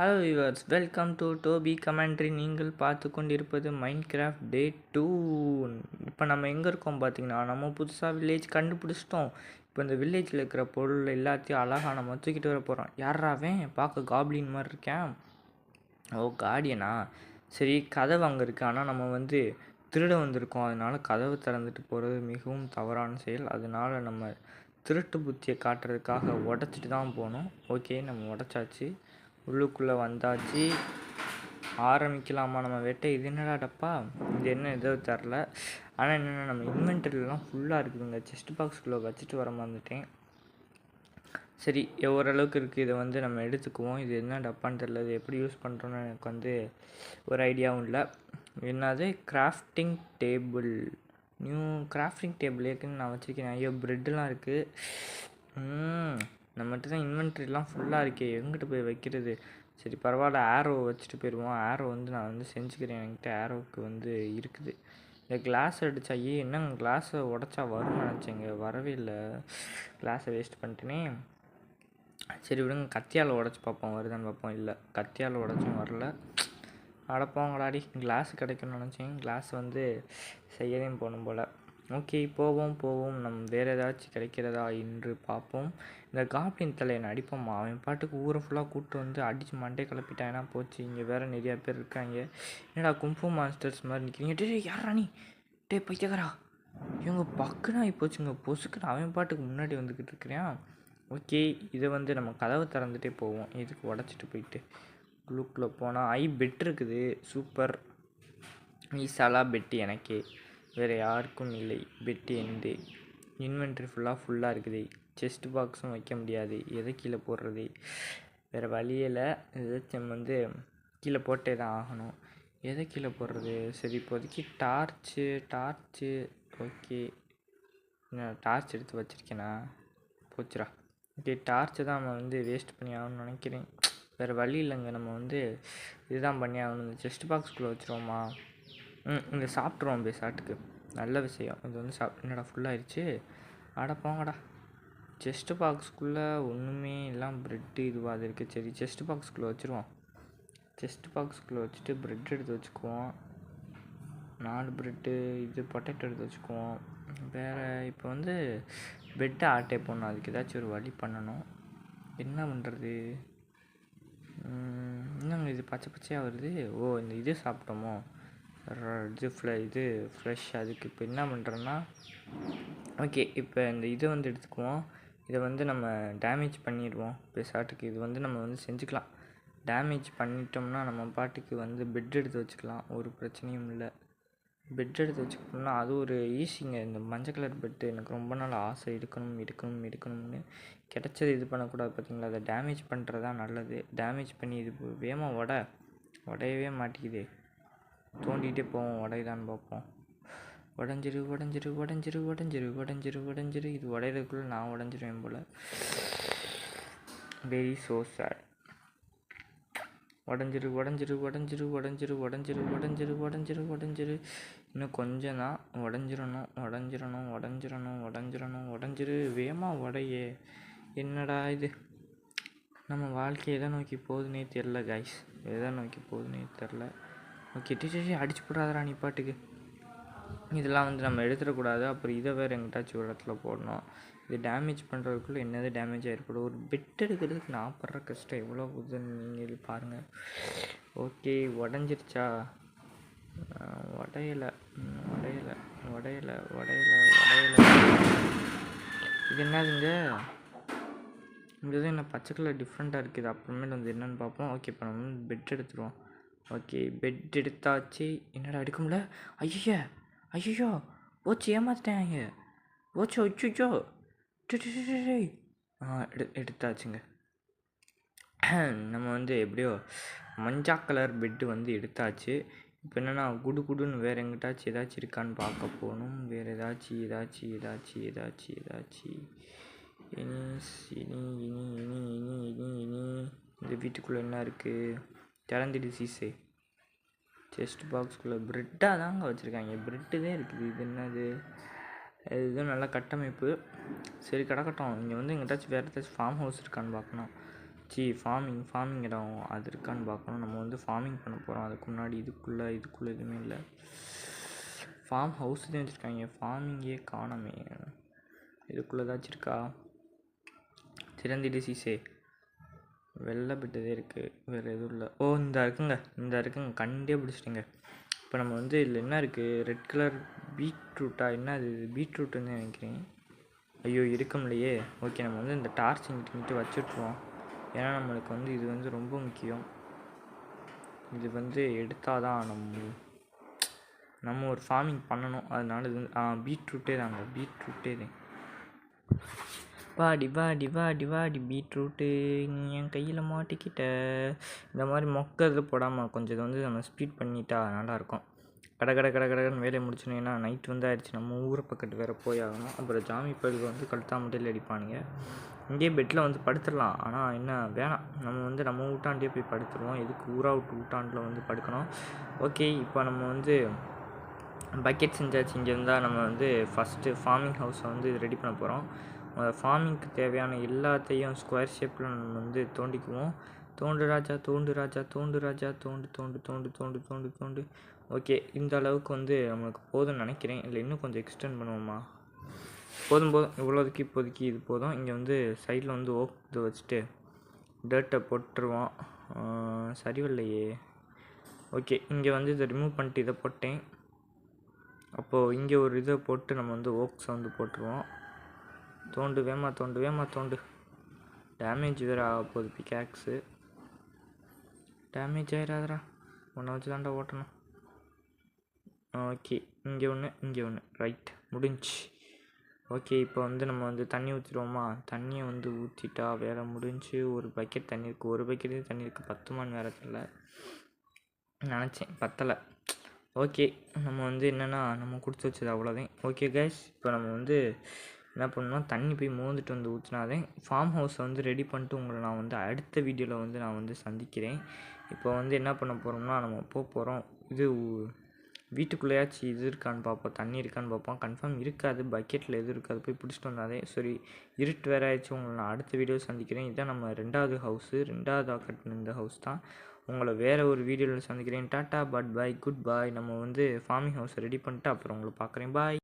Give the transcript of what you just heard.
Hello viewers, welcome to Toby commentary. நீங்கள் பார்த்து கொண்டிருப்பது மைன்கிராஃப்ட் டே 2. இப்போ நம்ம எங்கே இருக்கோம் பார்த்தீங்கன்னா, நம்ம புதுசாக வில்லேஜ் கண்டுபிடிச்சிட்டோம். இப்போ இந்த வில்லேஜில் இருக்கிற பொருள் எல்லாத்தையும் அழகாக நம்ம தூக்கிட்டு வர போகிறோம். யாராவேன் பார்க்க காப்ளின் மாதிரி இருக்கேன். ஓ, கார்டியனா? சரி, கதவு அங்கே இருக்குது. ஆனால் நம்ம திருட வந்திருக்கோம். அதனால் கதவு திறந்துட்டு போகிறது மிகவும் தவறான செயல். அதனால் நம்ம திருட்டு புத்தியை காட்டுறதுக்காக உடச்சிட்டு தான் போகணும். ஓகே, நம்ம உடச்சாச்சு, உள்ளுக்குள்ளே வந்தாச்சு. ஆரம்பிக்கலாமா நம்ம வேட்டை? இது என்னடா டப்பா, இது என்ன எதோ தரல. ஆனால் என்னென்னா நம்ம இன்வென்ட்ரிலாம் ஃபுல்லாக இருக்குதுங்க. செஸ்ட் பாக்ஸ்குள்ளே வச்சுட்டு வர மறந்துட்டேன். சரி, ஓரளவுக்கு இருக்குது. இதை நம்ம எடுத்துக்குவோம். இது என்ன டப்பான்னு தெரில, இது எப்படி யூஸ் பண்ணுறோன்னு எனக்கு ஒரு ஐடியாவும் இல்லை. என்னது grafting table, new grafting table இருக்குன்னு நான் வச்சுருக்கேன். ஐயோ, ப்ரெட்டெலாம் இருக்குது. நம்மகிட்ட தான் இன்வென்ட்ரிலாம் ஃபுல்லாக இருக்கே, எங்கிட்ட போய் வைக்கிறது? சரி பரவாயில்ல, ஆரோ வச்சுட்டு போயிடுவோம். ஆரோ நான் செஞ்சுக்கிறேன். என்கிட்ட ஆரோவுக்கு இருக்குது. இந்த கிளாஸ் அடித்தா என்னங்க கிளாஸை உடச்சா வரும்னு நினச்சேங்க, வரவே இல்லை. கிளாஸை வேஸ்ட் பண்ணிட்டேனே. சரி விடுங்க, கத்தியால் உடச்சி பார்ப்போம், வருதான்னு பார்ப்போம். இல்லை, கத்தியால் உடச்சும் வரல. அடப்போங்களாடி, கிளாஸ் கிடைக்கும்னு நினச்சேன். கிளாஸ் செய்யவும் போகணும் போல். ஓகே, போவோம். நம்ம வேறு ஏதாச்சும் கிடைக்கிறதா என்று பார்ப்போம். இந்த காப்ளின் தலையை அடிப்போம்மா. அவன் பாட்டுக்கு ஊரை ஃபுல்லாக கூப்பிட்டு அடித்து மண்டே கிளப்பிட்டாங்கன்னா போச்சு. இங்கே வேறு நிறையா பேர் இருக்காங்க. என்னடா கும்பு மாஸ்டர்ஸ் மாதிரி நிற்கிறீங்க? டே யாரா நீ? டே பைத்தியக்காரா, இவங்க பக்குன்னு ஆகி போச்சுங்க. பொசுக்குன்னு அவன் பாட்டுக்கு முன்னாடி வந்துக்கிட்டு இருக்கிறான். ஓகே, இதை நம்ம கதவை திறந்துட்டே போவோம். இதுக்கு உடச்சிட்டு போயிட்டு உள்ளுக்குள்ளே போனால் பெட் இருக்குது. சூப்பர், ஈஸாலா பெட்டு எனக்கே, வேறு யாருக்கும் இல்லை. பெட்டு எந்தே இன்வென்ட்ரி ஃபுல்லாக இருக்குது. செஸ்ட் பாக்ஸும் வைக்க முடியாது. எதை கீழே போடுறது? வேறு வழியில் ஏதாச்சும் கீழே போட்டே தான் ஆகணும். எதை கீழே போடுறது? சரி, இப்போதைக்கு டார்ச்சு. ஓகே, நான் டார்ச் எடுத்து வச்சுருக்கேனா? போச்சுரா. ஓகே, டார்ச்சு தான் நம்ம வேஸ்ட் பண்ணி ஆகணும்னு நினைக்கிறேன். வேறு வழி இல்லைங்க. நம்ம இதுதான் பண்ணி ஆகணும். இந்த செஸ்ட் பாக்ஸ்குள்ளே வச்சுருவோமா? இந்த சாப்பிட்ருவோம் பேசாட்டுக்கு. நல்ல விஷயம். இது என்னடா ஃபுல்லாகிடுச்சு. போங்கடா. செஸ்ட் பாக்ஸ்குள்ளே ஒன்றுமே எல்லாம் ப்ரெட்டு இதுவாக இருக்குது. சரி, செஸ்ட் பாக்ஸ்குள்ளே வச்சுருவோம். செஸ்ட் பாக்ஸ்குள்ளே வச்சுட்டு ப்ரெட் எடுத்து வச்சுக்குவோம். 4 ப்ரெட்டு, இது பொட்டேட்டோ எடுத்து வச்சுக்குவோம். வேறு இப்போ பெட்டை ஆட்டே போடணும். அதுக்கு ஏதாச்சும் ஒரு வழி பண்ணணும். என்ன பண்ணுறது? என்னங்க இது பச்சையாக வருது? ஓ, இந்த இது சாப்பிட்டோமோ, இது ஃப்ரெஷ். அதுக்கு இப்போ என்ன பண்ணுறேன்னா, ஓகே, இப்போ இந்த இதை எடுத்துக்குவோம். இதை நம்ம டேமேஜ் பண்ணிடுவோம் பேசாட்டுக்கு. இது நம்ம செஞ்சுக்கலாம். டேமேஜ் பண்ணிட்டோம்னா நம்ம பாட்டுக்கு பெட் எடுத்து வச்சுக்கலாம். ஒரு பிரச்சனையும் இல்லை. பெட் எடுத்து வச்சுக்கிட்டோம்னா அது ஒரு ஈஸிங்க. இந்த மஞ்சள் கலர் பெட்டு எனக்கு ரொம்ப நாள் ஆசை, எடுக்கணும்னு. கிடச்சது இது பண்ணக்கூடாது பார்த்தீங்களா? அதை டேமேஜ் பண்ணுறது தான் நல்லது. டேமேஜ் பண்ணி இது வேகமாக உடையவே மாட்டேங்குது. தோண்டிகிட்டே போவோம், உடையதான்னு பார்ப்போம். உடஞ்சிரு. இது உடையிறதுக்குள்ளே நான் உடஞ்சிருவேன் போல். Very so sad. உடஞ்சிரு. இன்னும் கொஞ்சம் தான். உடஞ்சிரு. வேகமாக உடையே. என்னடா இது, நம்ம வாழ்க்கை எதை நோக்கி போகுதுன்னே தெரில கைஸ். ஓகே, அடிச்சு போடாதடா நீ பாட்டுக்கு. இதெல்லாம் நம்ம எடுத்துடக்கூடாது. அப்புறம் இதை வேறு எங்கிட்டாச்சும் ஒரு இடத்துல போடணும். இது டேமேஜ் பண்ணுறதுக்குள்ளே என்னது டேமேஜ் ஆகிருப்படும். ஒரு பெட் எடுக்கிறதுக்கு நான் படுற கஷ்டம் எவ்வளோ போகுதுன்னு நீங்கள் பாருங்கள். ஓகே, உடஞ்சிருச்சா? உடையலை. இது என்னதுங்க? இந்த என்ன பச்சை கலர் டிஃப்ரெண்ட்டாக இருக்குது. அப்புறமேட்டு என்னென்னு பார்ப்போம். ஓகே, இப்போ நம்ம பெட் எடுத்துருவோம். ஓகே, பெட் எடுத்தாச்சு. என்னடா எடுக்க முடியல? ஐயோ போச்சு, ஏமாத்திட்டாங்க. அச்சோ. எடுத்தாச்சுங்க. நம்ம எப்படியோ மஞ்சா கலர் பெட்டு எடுத்தாச்சு. இப்போ என்னென்னா குடுன்னு வேறு எங்கிட்டாச்சும் ஏதாச்சும் இருக்கான்னு பார்க்க போகணும். வேறு ஏதாச்சும் இனி இந்த வீட்டுக்குள்ளே என்ன இருக்குது? திறந்துடு சீசே. செஸ்ட் பாக்ஸ்குள்ளே ப்ரெட்டாக தாங்க வச்சுருக்காங்க. ப்ரெட்டு தான் இருக்குது. இது என்னது? இதுதான் நல்ல கட்டமைப்பு. சரி, கிடக்கட்டும். இங்கே எங்கிட்டாச்சும் வேறு ஏதாச்சும் ஃபார்ம் ஹவுஸ் இருக்கான்னு பார்க்கணும். ஃபார்மிங் இடம் அது இருக்கான்னு பார்க்கணும். நம்ம வந்து ஃபார்மிங் பண்ண போகிறோம். அதுக்கு முன்னாடி இதுக்குள்ளே எதுவுமே இல்லை. ஃபார்ம் ஹவுஸ் தான் வச்சுருக்காங்க, ஃபார்மிங்கே காணமே. இதுக்குள்ளே ஏதாச்சும் இருக்கா? சிறந்திடு சீசே வெள்ளை பிட்டதே இருக்குது, வேறு எதுவும் இல்லை. ஓ இந்த இருக்குங்க கண்டே பிடிச்சிட்டிங்க. இப்போ நம்ம வந்து இதில் என்ன இருக்குது, ரெட் கலர் பீட்ரூட்டா, என்ன அது பீட்ரூட்டுன்னு நினைக்கிறேன். ஐயோ இருக்க முடியலையே. ஓகே நம்ம வந்து இந்த டார்ச் இங்கிட்டு வச்சுட்ருவோம். ஏன்னா நம்மளுக்கு வந்து இது வந்து ரொம்ப முக்கியம். இது வந்து எடுத்தால் தான் நம்ம ஒரு ஃபார்மிங் பண்ணணும். அதனால இது வந்து பீட்ரூட்டே தான். வாடி பீட்ரூட்டு என் கையில் மாட்டிக்கிட்ட. இந்த மாதிரி மொக்கிறது போடாமல் கொஞ்சம் இதை வந்து நம்ம ஸ்பீட் பண்ணிட்டா நல்லாயிருக்கும். கடன்னு வேலையை முடிச்சோன்னா, ஏன்னா நைட் வந்து ஆயிடுச்சு. நம்ம ஊரை பக்கத்து வேறு போய் ஆகணும். அப்புறம் ஜாமி பயிலுக்கு வந்து கழுத்தாமட்டில் அடிப்பானுங்க. இங்கேயே பெட்டில் வந்து படுத்துடலாம், ஆனால் என்ன வேணாம், நம்ம வந்து நம்ம ஊட்டாண்டே போய் படுத்துருவோம். எதுக்கு ஊரா ஊட்டாண்டில் வந்து படுக்கணும். ஓகே இப்போ நம்ம வந்து பக்கெட் செஞ்சாச்சு. இங்கே இருந்தால் நம்ம வந்து ஃபஸ்ட்டு ஃபார்மிங் ஹவுஸை வந்து ரெடி பண்ண போகிறோம். ஃபார்மிங்க்கு தேவையான எல்லாத்தையும் ஸ்கொயர் ஷேப்பில் நம்ம வந்து தோண்டிக்குவோம். தோண்டு ராஜா தோண்டு. ஓகே இந்த அளவுக்கு வந்து நம்மளுக்கு போதும்னு நினைக்கிறேன். இல்லை இன்னும் கொஞ்சம் எக்ஸ்டெண்ட் பண்ணுவோமா? போதும் இவ்வளோதுக்கு இப்போதைக்கு இது போதும். இங்கே வந்து சைடில் வந்து இது வச்சுட்டு டர்ட்டை போட்டுருவோம். சரிவில்லையே. ஓகே இங்கே வந்து இதை ரிமூவ் பண்ணிட்டு இதை போட்டேன். அப்போது இங்கே ஒரு இதை போட்டு நம்ம வந்து ஓக்ஸை வந்து போட்டுருவோம். தோண்டு. டேமேஜ் வேறு ஆக போகுது பிக்காக்ஸு. டேமேஜ் ஆகிடாதரா, ஒன்றை வச்சு தாண்டா ஓட்டணும். ஓகே இங்கே ஒன்று ரைட் முடிஞ்சு. ஓகே இப்போ வந்து நம்ம வந்து தண்ணி ஊற்றிடுவோமா? தண்ணியை வந்து ஊற்றிட்டா வேலை முடிஞ்சு. ஒரு பக்கெட் தண்ணி இருக்குது, ஒரு பக்கெட் தண்ணி இருக்குது. பத்துமான்னு வேறு தெரியல, நினச்சேன் பத்தலை. ஓகே நம்ம வந்து என்னென்னா நம்ம கொடுத்து வச்சது அவ்வளோதான். ஓகே கைஸ் இப்போ நம்ம வந்து என்ன பண்ணணும், தண்ணி போய் மோந்துட்டு வந்து ஊற்றினாதே ஃபார்ம் ஹவுஸை வந்து ரெடி பண்ணிட்டு உங்களை நான் வந்து அடுத்த வீடியோவில் வந்து நான் வந்து சந்திக்கிறேன். இப்போ வந்து என்ன பண்ண போகிறோம்னா, நம்ம போகிறோம் இது வீட்டுக்குள்ளேயாச்சும் இது இருக்கான்னு பார்ப்போம், தண்ணி இருக்கான்னு பார்ப்போம். கன்ஃபார்ம் இருக்காது, பக்கெட்டில் எதுவும் இருக்காது. போய் பிடிச்சிட்டு வந்தாதே. சரி இருட்டு வேறு ஆயிடுச்சு. உங்களை நான் அடுத்த வீடியோ சந்திக்கிறேன். இதுதான் நம்ம ரெண்டாவது கட்டின இந்த ஹவுஸ் தான். உங்களை வேறு ஒரு வீடியோவில் சந்திக்கிறேன். டாட்டா பட் பாய் குட் பாய். நம்ம வந்து ஃபார்மிங் ஹவுஸை ரெடி பண்ணிட்டு அப்புறம் உங்களை பார்க்குறேன். பாய்.